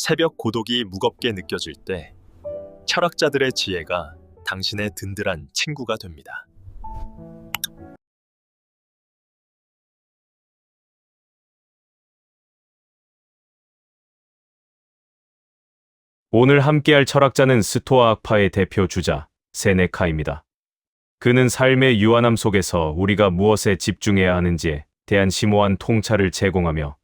새벽 고독이 무겁게 느껴질 때 철학자들의 지혜가 당신의 든든한 친구가 됩니다. 오늘 함께할 철학자는 스토아 학파의 대표 주자 세네카입니다. 그는 삶의 유한함 속에서 우리가 무엇에 집중해야 하는지에 대한 심오한 통찰을 제공하며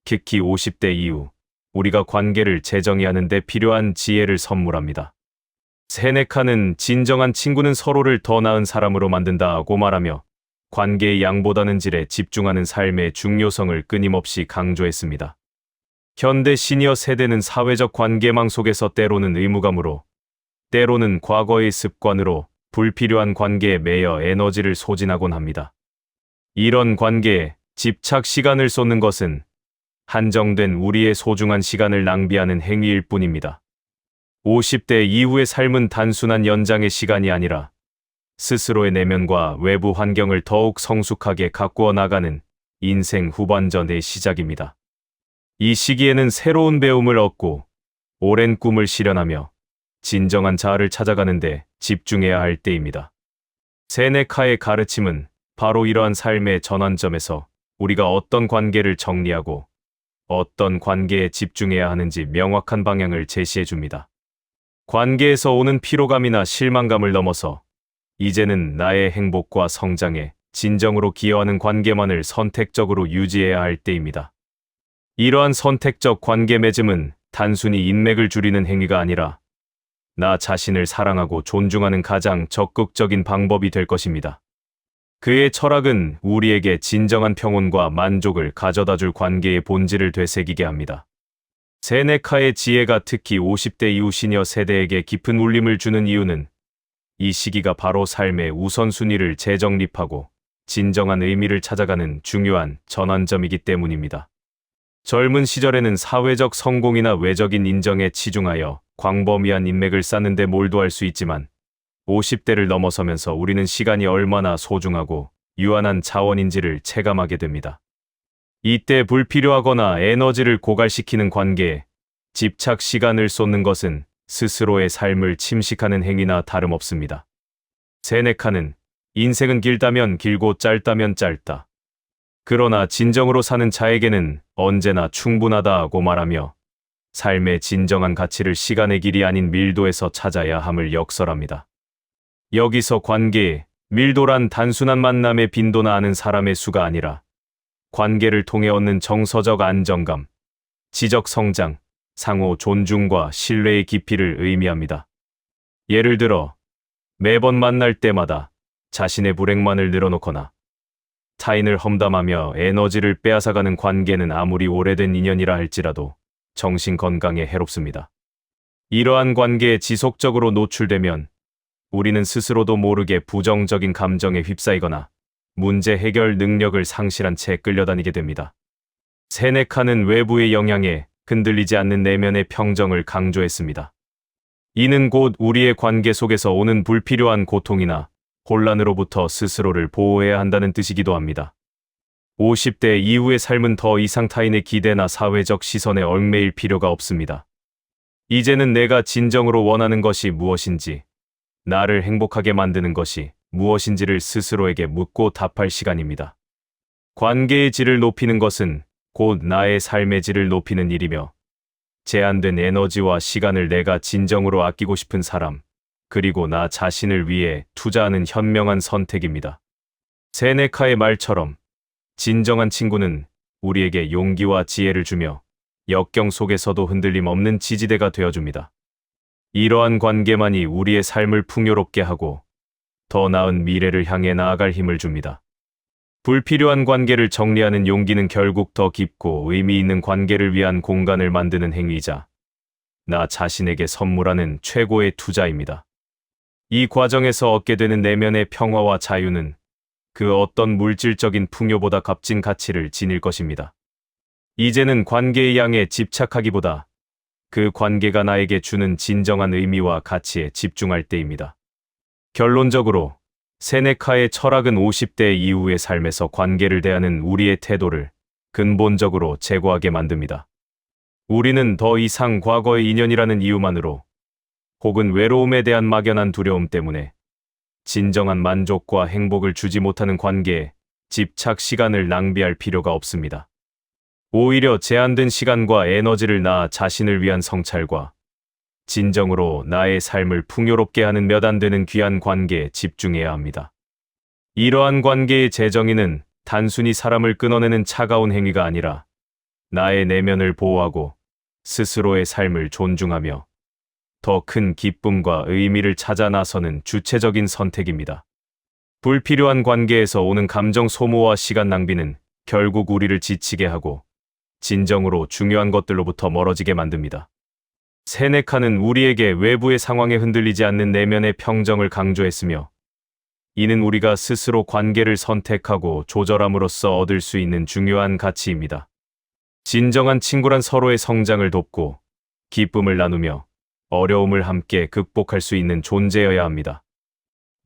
특히 50대 이후 우리가 관계를 재정의하는 데 필요한 지혜를 선물합니다. 세네카는 진정한 친구는 서로를 더 나은 사람으로 만든다고 말하며 관계의 양보다는 질에 집중하는 삶의 중요성을 끊임없이 강조했습니다. 현대 시니어 세대는 사회적 관계망 속에서 때로는 의무감으로, 때로는 과거의 습관으로 불필요한 관계에 매여 에너지를 소진하곤 합니다. 이런 관계에 집착 시간을 쏟는 것은 한정된 우리의 소중한 시간을 낭비하는 행위일 뿐입니다. 50대 이후의 삶은 단순한 연장의 시간이 아니라 스스로의 내면과 외부 환경을 더욱 성숙하게 가꾸어 나가는 인생 후반전의 시작입니다. 이 시기에는 새로운 배움을 얻고 오랜 꿈을 실현하며 진정한 자아를 찾아가는 데 집중해야 할 때입니다. 세네카의 가르침은 바로 이러한 삶의 전환점에서 우리가 어떤 관계를 정리하고 어떤 관계에 집중해야 하는지 명확한 방향을 제시해 줍니다. 관계에서 오는 피로감이나 실망감을 넘어서 이제는 나의 행복과 성장에 진정으로 기여하는 관계만을 선택적으로 유지해야 할 때입니다. 이러한 선택적 관계 맺음은 단순히 인맥을 줄이는 행위가 아니라 나 자신을 사랑하고 존중하는 가장 적극적인 방법이 될 것입니다. 그의 철학은 우리에게 진정한 평온과 만족을 가져다줄 관계의 본질을 되새기게 합니다. 세네카의 지혜가 특히 50대 이후 시니어 세대에게 깊은 울림을 주는 이유는 이 시기가 바로 삶의 우선순위를 재정립하고 진정한 의미를 찾아가는 중요한 전환점이기 때문입니다. 젊은 시절에는 사회적 성공이나 외적인 인정에 치중하여 광범위한 인맥을 쌓는 데 몰두할 수 있지만 50대를 넘어서면서 우리는 시간이 얼마나 소중하고 유한한 자원인지를 체감하게 됩니다. 이때 불필요하거나 에너지를 고갈시키는 관계에 집착 시간을 쏟는 것은 스스로의 삶을 침식하는 행위나 다름없습니다. 세네카는 인생은 길다면 길고 짧다면 짧다. 그러나 진정으로 사는 자에게는 언제나 충분하다고 말하며 삶의 진정한 가치를 시간의 길이 아닌 밀도에서 찾아야 함을 역설합니다. 여기서 관계의 밀도란 단순한 만남의 빈도나 아는 사람의 수가 아니라 관계를 통해 얻는 정서적 안정감, 지적 성장, 상호 존중과 신뢰의 깊이를 의미합니다. 예를 들어 매번 만날 때마다 자신의 불행만을 늘어놓거나 타인을 험담하며 에너지를 빼앗아가는 관계는 아무리 오래된 인연이라 할지라도 정신 건강에 해롭습니다. 이러한 관계에 지속적으로 노출되면 우리는 스스로도 모르게 부정적인 감정에 휩싸이거나 문제 해결 능력을 상실한 채 끌려다니게 됩니다. 세네카는 외부의 영향에 흔들리지 않는 내면의 평정을 강조했습니다. 이는 곧 우리의 관계 속에서 오는 불필요한 고통이나 혼란으로부터 스스로를 보호해야 한다는 뜻이기도 합니다. 50대 이후의 삶은 더 이상 타인의 기대나 사회적 시선에 얽매일 필요가 없습니다. 이제는 내가 진정으로 원하는 것이 무엇인지, 나를 행복하게 만드는 것이 무엇인지를 스스로에게 묻고 답할 시간입니다. 관계의 질을 높이는 것은 곧 나의 삶의 질을 높이는 일이며, 제한된 에너지와 시간을 내가 진정으로 아끼고 싶은 사람, 그리고 나 자신을 위해 투자하는 현명한 선택입니다. 세네카의 말처럼 진정한 친구는 우리에게 용기와 지혜를 주며 역경 속에서도 흔들림 없는 지지대가 되어줍니다. 이러한 관계만이 우리의 삶을 풍요롭게 하고 더 나은 미래를 향해 나아갈 힘을 줍니다. 불필요한 관계를 정리하는 용기는 결국 더 깊고 의미 있는 관계를 위한 공간을 만드는 행위이자 나 자신에게 선물하는 최고의 투자입니다. 이 과정에서 얻게 되는 내면의 평화와 자유는 그 어떤 물질적인 풍요보다 값진 가치를 지닐 것입니다. 이제는 관계의 양에 집착하기보다 그 관계가 나에게 주는 진정한 의미와 가치에 집중할 때입니다. 결론적으로 세네카의 철학은 50대 이후의 삶에서 관계를 대하는 우리의 태도를 근본적으로 제고하게 만듭니다. 우리는 더 이상 과거의 인연이라는 이유만으로 혹은 외로움에 대한 막연한 두려움 때문에 진정한 만족과 행복을 주지 못하는 관계에 집착 시간을 낭비할 필요가 없습니다. 오히려 제한된 시간과 에너지를 나 자신을 위한 성찰과 진정으로 나의 삶을 풍요롭게 하는 몇 안 되는 귀한 관계에 집중해야 합니다. 이러한 관계의 재정의는 단순히 사람을 끊어내는 차가운 행위가 아니라 나의 내면을 보호하고 스스로의 삶을 존중하며 더 큰 기쁨과 의미를 찾아 나서는 주체적인 선택입니다. 불필요한 관계에서 오는 감정 소모와 시간 낭비는 결국 우리를 지치게 하고 진정으로 중요한 것들로부터 멀어지게 만듭니다. 세네카는 우리에게 외부의 상황에 흔들리지 않는 내면의 평정을 강조했으며, 이는 우리가 스스로 관계를 선택하고 조절함으로써 얻을 수 있는 중요한 가치입니다. 진정한 친구란 서로의 성장을 돕고 기쁨을 나누며 어려움을 함께 극복할 수 있는 존재여야 합니다.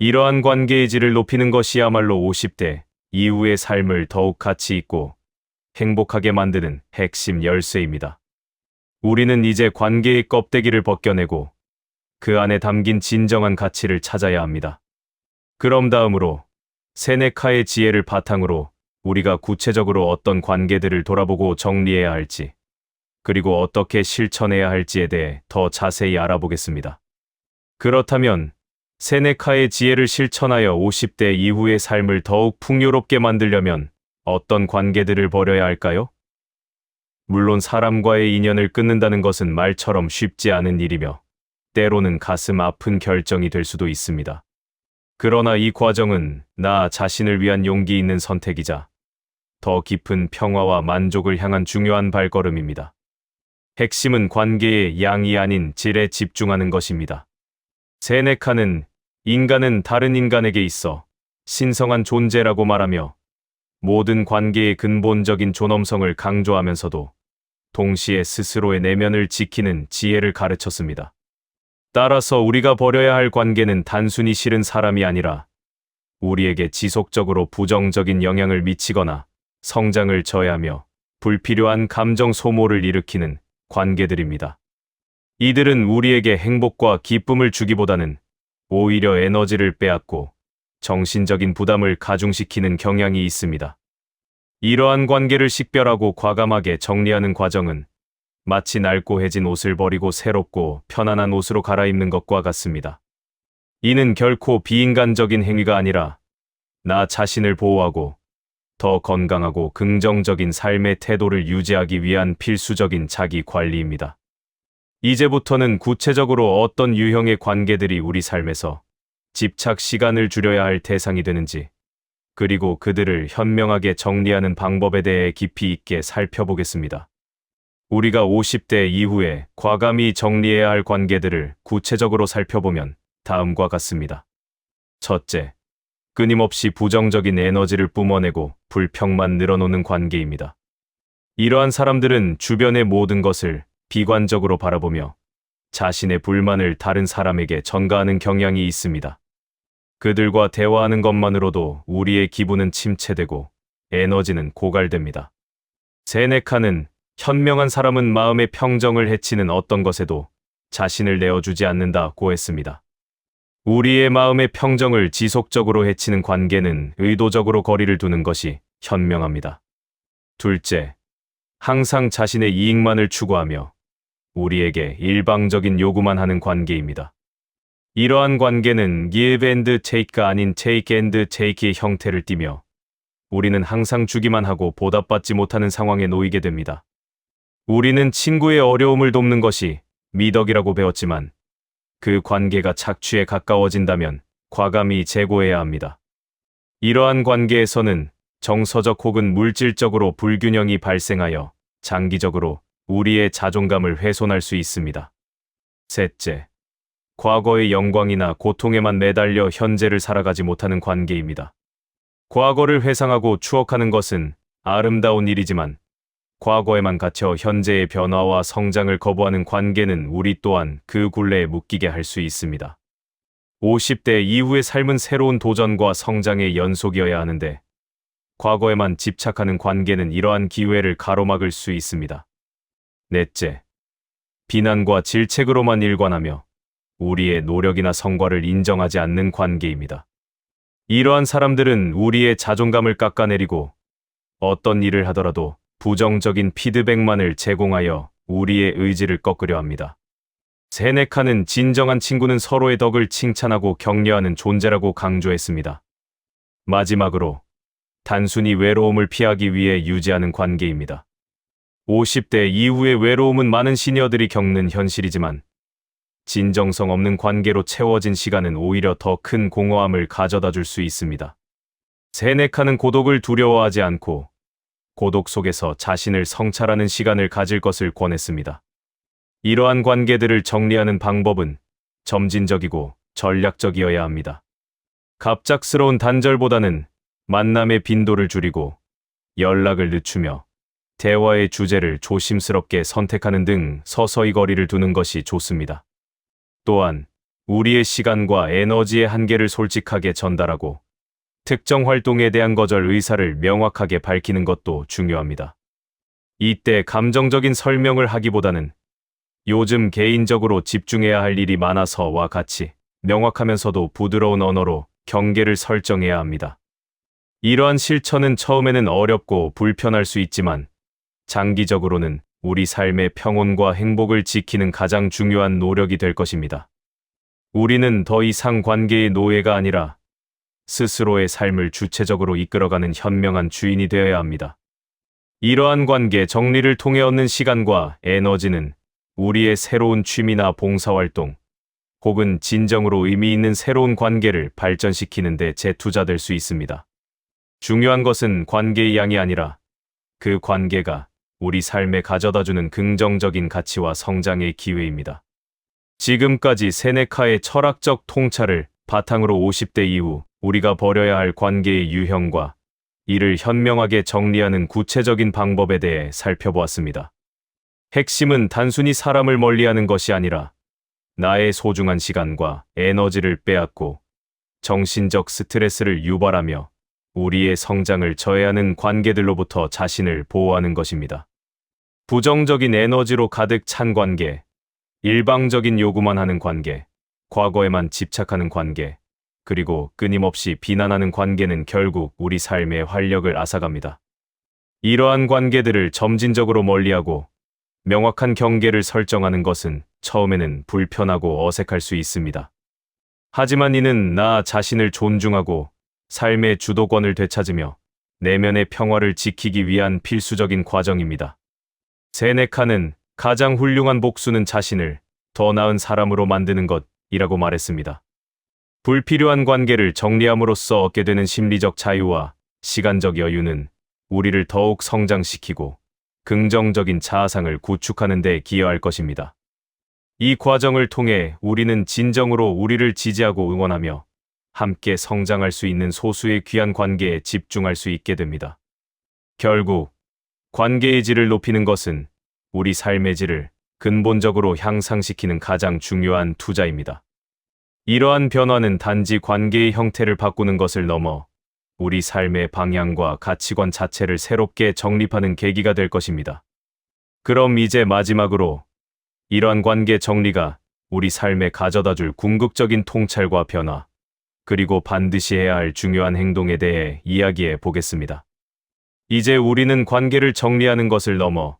이러한 관계의 질을 높이는 것이야말로 50대 이후의 삶을 더욱 가치 있고 행복하게 만드는 핵심 열쇠입니다. 우리는 이제 관계의 껍데기를 벗겨내고 그 안에 담긴 진정한 가치를 찾아야 합니다. 그럼 다음으로 세네카의 지혜를 바탕으로 우리가 구체적으로 어떤 관계들을 돌아보고 정리해야 할지, 그리고 어떻게 실천해야 할지에 대해 더 자세히 알아보겠습니다. 그렇다면 세네카의 지혜를 실천하여 50대 이후의 삶을 더욱 풍요롭게 만들려면 어떤 관계들을 버려야 할까요? 물론 사람과의 인연을 끊는다는 것은 말처럼 쉽지 않은 일이며 때로는 가슴 아픈 결정이 될 수도 있습니다. 그러나 이 과정은 나 자신을 위한 용기 있는 선택이자 더 깊은 평화와 만족을 향한 중요한 발걸음입니다. 핵심은 관계의 양이 아닌 질에 집중하는 것입니다. 세네카는 인간은 다른 인간에게 있어 신성한 존재라고 말하며 모든 관계의 근본적인 존엄성을 강조하면서도 동시에 스스로의 내면을 지키는 지혜를 가르쳤습니다. 따라서 우리가 버려야 할 관계는 단순히 싫은 사람이 아니라 우리에게 지속적으로 부정적인 영향을 미치거나 성장을 저해하며 불필요한 감정 소모를 일으키는 관계들입니다. 이들은 우리에게 행복과 기쁨을 주기보다는 오히려 에너지를 빼앗고 정신적인 부담을 가중시키는 경향이 있습니다. 이러한 관계를 식별하고 과감하게 정리하는 과정은 마치 낡고해진 옷을 버리고 새롭고 편안한 옷으로 갈아입는 것과 같습니다. 이는 결코 비인간적인 행위가 아니라 나 자신을 보호하고 더 건강하고 긍정적인 삶의 태도를 유지하기 위한 필수적인 자기 관리입니다. 이제부터는 구체적으로 어떤 유형의 관계들이 우리 삶에서 집착 시간을 줄여야 할 대상이 되는지, 그리고 그들을 현명하게 정리하는 방법에 대해 깊이 있게 살펴보겠습니다. 우리가 50대 이후에 과감히 정리해야 할 관계들을 구체적으로 살펴보면 다음과 같습니다. 첫째, 끊임없이 부정적인 에너지를 뿜어내고 불평만 늘어놓는 관계입니다. 이러한 사람들은 주변의 모든 것을 비관적으로 바라보며 자신의 불만을 다른 사람에게 전가하는 경향이 있습니다. 그들과 대화하는 것만으로도 우리의 기분은 침체되고 에너지는 고갈됩니다. 세네카는 현명한 사람은 마음의 평정을 해치는 어떤 것에도 자신을 내어주지 않는다고 했습니다. 우리의 마음의 평정을 지속적으로 해치는 관계는 의도적으로 거리를 두는 것이 현명합니다. 둘째, 항상 자신의 이익만을 추구하며 우리에게 일방적인 요구만 하는 관계입니다. 이러한 관계는 give and take가 아닌 take and take의 형태를 띠며 우리는 항상 주기만 하고 보답받지 못하는 상황에 놓이게 됩니다. 우리는 친구의 어려움을 돕는 것이 미덕이라고 배웠지만 그 관계가 착취에 가까워진다면 과감히 재고해야 합니다. 이러한 관계에서는 정서적 혹은 물질적으로 불균형이 발생하여 장기적으로 우리의 자존감을 훼손할 수 있습니다. 셋째, 과거의 영광이나 고통에만 매달려 현재를 살아가지 못하는 관계입니다. 과거를 회상하고 추억하는 것은 아름다운 일이지만 과거에만 갇혀 현재의 변화와 성장을 거부하는 관계는 우리 또한 그 굴레에 묶이게 할 수 있습니다. 50대 이후의 삶은 새로운 도전과 성장의 연속이어야 하는데 과거에만 집착하는 관계는 이러한 기회를 가로막을 수 있습니다. 넷째, 비난과 질책으로만 일관하며 우리의 노력이나 성과를 인정하지 않는 관계입니다. 이러한 사람들은 우리의 자존감을 깎아내리고 어떤 일을 하더라도 부정적인 피드백만을 제공하여 우리의 의지를 꺾으려 합니다. 세네카는 진정한 친구는 서로의 덕을 칭찬하고 격려하는 존재라고 강조했습니다. 마지막으로 단순히 외로움을 피하기 위해 유지하는 관계입니다. 50대 이후의 외로움은 많은 시니어들이 겪는 현실이지만 진정성 없는 관계로 채워진 시간은 오히려 더 큰 공허함을 가져다 줄 수 있습니다. 세네카는 고독을 두려워하지 않고 고독 속에서 자신을 성찰하는 시간을 가질 것을 권했습니다. 이러한 관계들을 정리하는 방법은 점진적이고 전략적이어야 합니다. 갑작스러운 단절보다는 만남의 빈도를 줄이고 연락을 늦추며 대화의 주제를 조심스럽게 선택하는 등 서서히 거리를 두는 것이 좋습니다. 또한 우리의 시간과 에너지의 한계를 솔직하게 전달하고 특정 활동에 대한 거절 의사를 명확하게 밝히는 것도 중요합니다. 이때 감정적인 설명을 하기보다는 요즘 개인적으로 집중해야 할 일이 많아서와 같이 명확하면서도 부드러운 언어로 경계를 설정해야 합니다. 이러한 실천은 처음에는 어렵고 불편할 수 있지만 장기적으로는 우리 삶의 평온과 행복을 지키는 가장 중요한 노력이 될 것입니다. 우리는 더 이상 관계의 노예가 아니라 스스로의 삶을 주체적으로 이끌어가는 현명한 주인이 되어야 합니다. 이러한 관계 정리를 통해 얻는 시간과 에너지는 우리의 새로운 취미나 봉사활동, 혹은 진정으로 의미 있는 새로운 관계를 발전시키는 데 재투자될 수 있습니다. 중요한 것은 관계의 양이 아니라 그 관계가 우리 삶에 가져다주는 긍정적인 가치와 성장의 기회입니다. 지금까지 세네카의 철학적 통찰을 바탕으로 50대 이후 우리가 버려야 할 관계의 유형과 이를 현명하게 정리하는 구체적인 방법에 대해 살펴보았습니다. 핵심은 단순히 사람을 멀리하는 것이 아니라 나의 소중한 시간과 에너지를 빼앗고 정신적 스트레스를 유발하며 우리의 성장을 저해하는 관계들로부터 자신을 보호하는 것입니다. 부정적인 에너지로 가득 찬 관계, 일방적인 요구만 하는 관계, 과거에만 집착하는 관계, 그리고 끊임없이 비난하는 관계는 결국 우리 삶의 활력을 앗아갑니다. 이러한 관계들을 점진적으로 멀리하고 명확한 경계를 설정하는 것은 처음에는 불편하고 어색할 수 있습니다. 하지만 이는 나 자신을 존중하고 삶의 주도권을 되찾으며 내면의 평화를 지키기 위한 필수적인 과정입니다. 세네카는 가장 훌륭한 복수는 자신을 더 나은 사람으로 만드는 것이라고 말했습니다. 불필요한 관계를 정리함으로써 얻게 되는 심리적 자유와 시간적 여유는 우리를 더욱 성장시키고 긍정적인 자아상을 구축하는 데 기여할 것입니다. 이 과정을 통해 우리는 진정으로 우리를 지지하고 응원하며 함께 성장할 수 있는 소수의 귀한 관계에 집중할 수 있게 됩니다. 결국 관계의 질을 높이는 것은 우리 삶의 질을 근본적으로 향상시키는 가장 중요한 투자입니다. 이러한 변화는 단지 관계의 형태를 바꾸는 것을 넘어 우리 삶의 방향과 가치관 자체를 새롭게 정립하는 계기가 될 것입니다. 그럼 이제 마지막으로 이러한 관계 정리가 우리 삶에 가져다줄 궁극적인 통찰과 변화, 그리고 반드시 해야 할 중요한 행동에 대해 이야기해 보겠습니다. 이제 우리는 관계를 정리하는 것을 넘어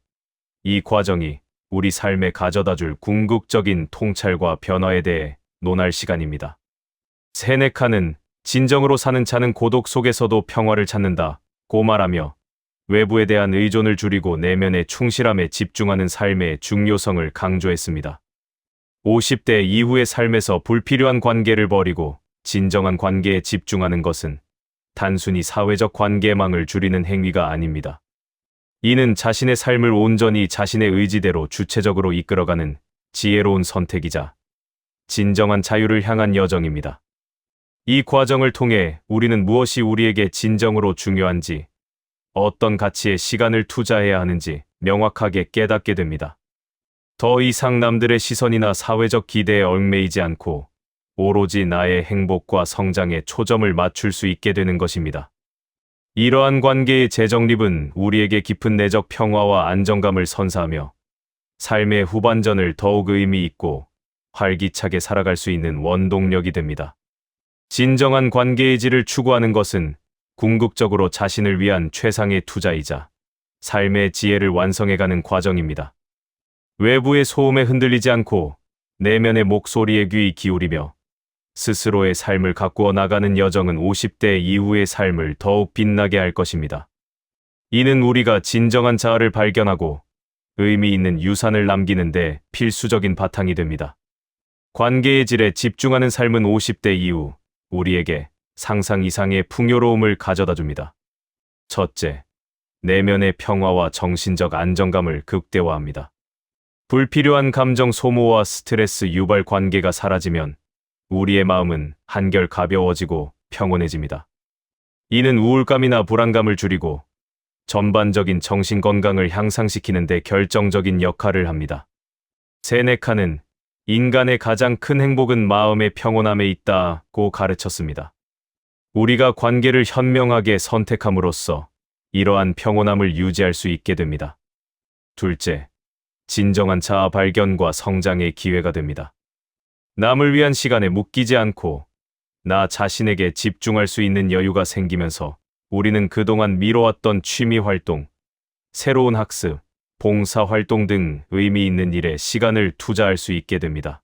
이 과정이 우리 삶에 가져다줄 궁극적인 통찰과 변화에 대해 논할 시간입니다. 세네카는 진정으로 사는 자는 고독 속에서도 평화를 찾는다고 말하며 외부에 대한 의존을 줄이고 내면의 충실함에 집중하는 삶의 중요성을 강조했습니다. 50대 이후의 삶에서 불필요한 관계를 버리고 진정한 관계에 집중하는 것은 단순히 사회적 관계망을 줄이는 행위가 아닙니다. 이는 자신의 삶을 온전히 자신의 의지대로 주체적으로 이끌어가는 지혜로운 선택이자 진정한 자유를 향한 여정입니다. 이 과정을 통해 우리는 무엇이 우리에게 진정으로 중요한지, 어떤 가치에 시간을 투자해야 하는지 명확하게 깨닫게 됩니다. 더 이상 남들의 시선이나 사회적 기대에 얽매이지 않고 오로지 나의 행복과 성장에 초점을 맞출 수 있게 되는 것입니다. 이러한 관계의 재정립은 우리에게 깊은 내적 평화와 안정감을 선사하며 삶의 후반전을 더욱 의미 있고 활기차게 살아갈 수 있는 원동력이 됩니다. 진정한 관계의 질을 추구하는 것은 궁극적으로 자신을 위한 최상의 투자이자 삶의 지혜를 완성해가는 과정입니다. 외부의 소음에 흔들리지 않고 내면의 목소리에 귀 기울이며 스스로의 삶을 가꾸어 나가는 여정은 50대 이후의 삶을 더욱 빛나게 할 것입니다. 이는 우리가 진정한 자아를 발견하고 의미 있는 유산을 남기는 데 필수적인 바탕이 됩니다. 관계의 질에 집중하는 삶은 50대 이후 우리에게 상상 이상의 풍요로움을 가져다 줍니다. 첫째, 내면의 평화와 정신적 안정감을 극대화합니다. 불필요한 감정 소모와 스트레스 유발 관계가 사라지면 우리의 마음은 한결 가벼워지고 평온해집니다. 이는 우울감이나 불안감을 줄이고 전반적인 정신 건강을 향상시키는 데 결정적인 역할을 합니다. 세네카는 인간의 가장 큰 행복은 마음의 평온함에 있다고 가르쳤습니다. 우리가 관계를 현명하게 선택함으로써 이러한 평온함을 유지할 수 있게 됩니다. 둘째, 진정한 자아 발견과 성장의 기회가 됩니다. 남을 위한 시간에 묶이지 않고 나 자신에게 집중할 수 있는 여유가 생기면서 우리는 그동안 미뤄왔던 취미 활동, 새로운 학습, 봉사 활동 등 의미 있는 일에 시간을 투자할 수 있게 됩니다.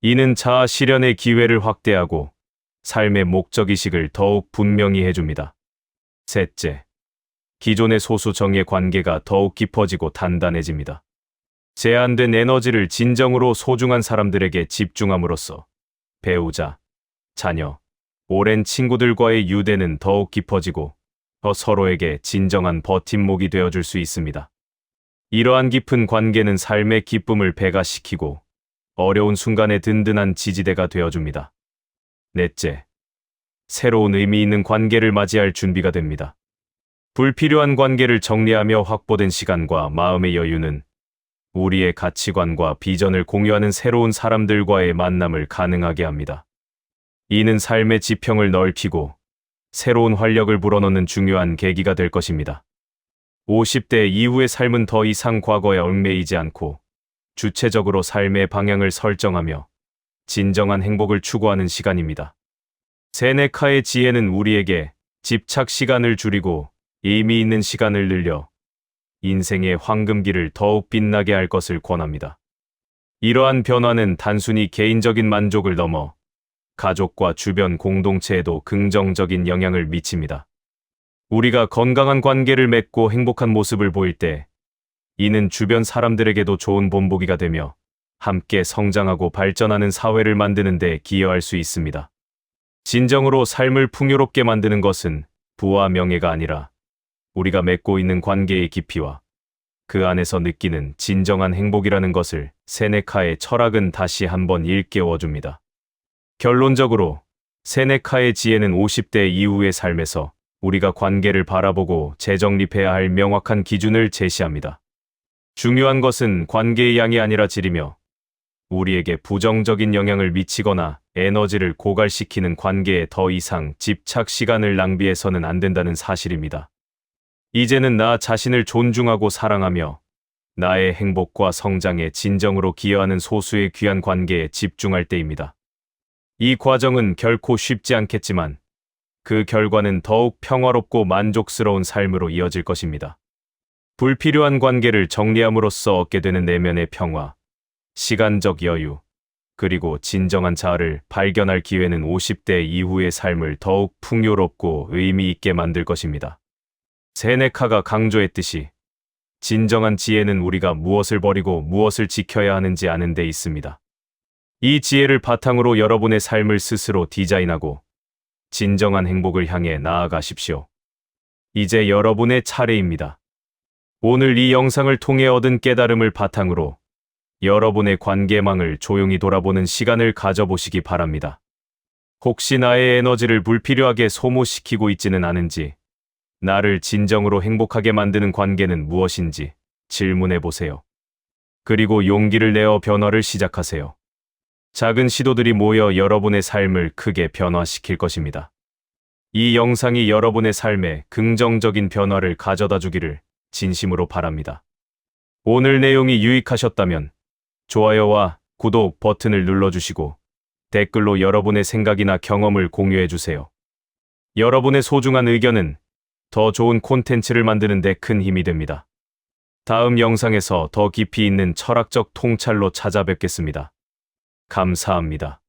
이는 자아 실현의 기회를 확대하고 삶의 목적의식을 더욱 분명히 해줍니다. 셋째, 기존의 소수 정예 관계가 더욱 깊어지고 단단해집니다. 제한된 에너지를 진정으로 소중한 사람들에게 집중함으로써 배우자, 자녀, 오랜 친구들과의 유대는 더욱 깊어지고 서로에게 진정한 버팀목이 되어줄 수 있습니다. 이러한 깊은 관계는 삶의 기쁨을 배가시키고 어려운 순간에 든든한 지지대가 되어줍니다. 넷째, 새로운 의미 있는 관계를 맞이할 준비가 됩니다. 불필요한 관계를 정리하며 확보된 시간과 마음의 여유는 우리의 가치관과 비전을 공유하는 새로운 사람들과의 만남을 가능하게 합니다. 이는 삶의 지평을 넓히고 새로운 활력을 불어넣는 중요한 계기가 될 것입니다. 50대 이후의 삶은 더 이상 과거에 얽매이지 않고 주체적으로 삶의 방향을 설정하며 진정한 행복을 추구하는 시간입니다. 세네카의 지혜는 우리에게 집착 시간을 줄이고 의미 있는 시간을 늘려 인생의 황금기를 더욱 빛나게 할 것을 권합니다. 이러한 변화는 단순히 개인적인 만족을 넘어 가족과 주변 공동체에도 긍정적인 영향을 미칩니다. 우리가 건강한 관계를 맺고 행복한 모습을 보일 때 이는 주변 사람들에게도 좋은 본보기가 되며 함께 성장하고 발전하는 사회를 만드는 데 기여할 수 있습니다. 진정으로 삶을 풍요롭게 만드는 것은 부와 명예가 아니라 우리가 맺고 있는 관계의 깊이와 그 안에서 느끼는 진정한 행복이라는 것을 세네카의 철학은 다시 한번 일깨워줍니다. 결론적으로 세네카의 지혜는 50대 이후의 삶에서 우리가 관계를 바라보고 재정립해야 할 명확한 기준을 제시합니다. 중요한 것은 관계의 양이 아니라 질이며 우리에게 부정적인 영향을 미치거나 에너지를 고갈시키는 관계에 더 이상 집착 시간을 낭비해서는 안 된다는 사실입니다. 이제는 나 자신을 존중하고 사랑하며 나의 행복과 성장에 진정으로 기여하는 소수의 귀한 관계에 집중할 때입니다. 이 과정은 결코 쉽지 않겠지만 그 결과는 더욱 평화롭고 만족스러운 삶으로 이어질 것입니다. 불필요한 관계를 정리함으로써 얻게 되는 내면의 평화, 시간적 여유, 그리고 진정한 자아를 발견할 기회는 50대 이후의 삶을 더욱 풍요롭고 의미 있게 만들 것입니다. 세네카가 강조했듯이 진정한 지혜는 우리가 무엇을 버리고 무엇을 지켜야 하는지 아는 데 있습니다. 이 지혜를 바탕으로 여러분의 삶을 스스로 디자인하고 진정한 행복을 향해 나아가십시오. 이제 여러분의 차례입니다. 오늘 이 영상을 통해 얻은 깨달음을 바탕으로 여러분의 관계망을 조용히 돌아보는 시간을 가져보시기 바랍니다. 혹시 나의 에너지를 불필요하게 소모시키고 있지는 않은지, 나를 진정으로 행복하게 만드는 관계는 무엇인지 질문해 보세요. 그리고 용기를 내어 변화를 시작하세요. 작은 시도들이 모여 여러분의 삶을 크게 변화시킬 것입니다. 이 영상이 여러분의 삶에 긍정적인 변화를 가져다 주기를 진심으로 바랍니다. 오늘 내용이 유익하셨다면 좋아요와 구독 버튼을 눌러주시고 댓글로 여러분의 생각이나 경험을 공유해주세요. 여러분의 소중한 의견은 더 좋은 콘텐츠를 만드는 데 큰 힘이 됩니다. 다음 영상에서 더 깊이 있는 철학적 통찰로 찾아뵙겠습니다. 감사합니다.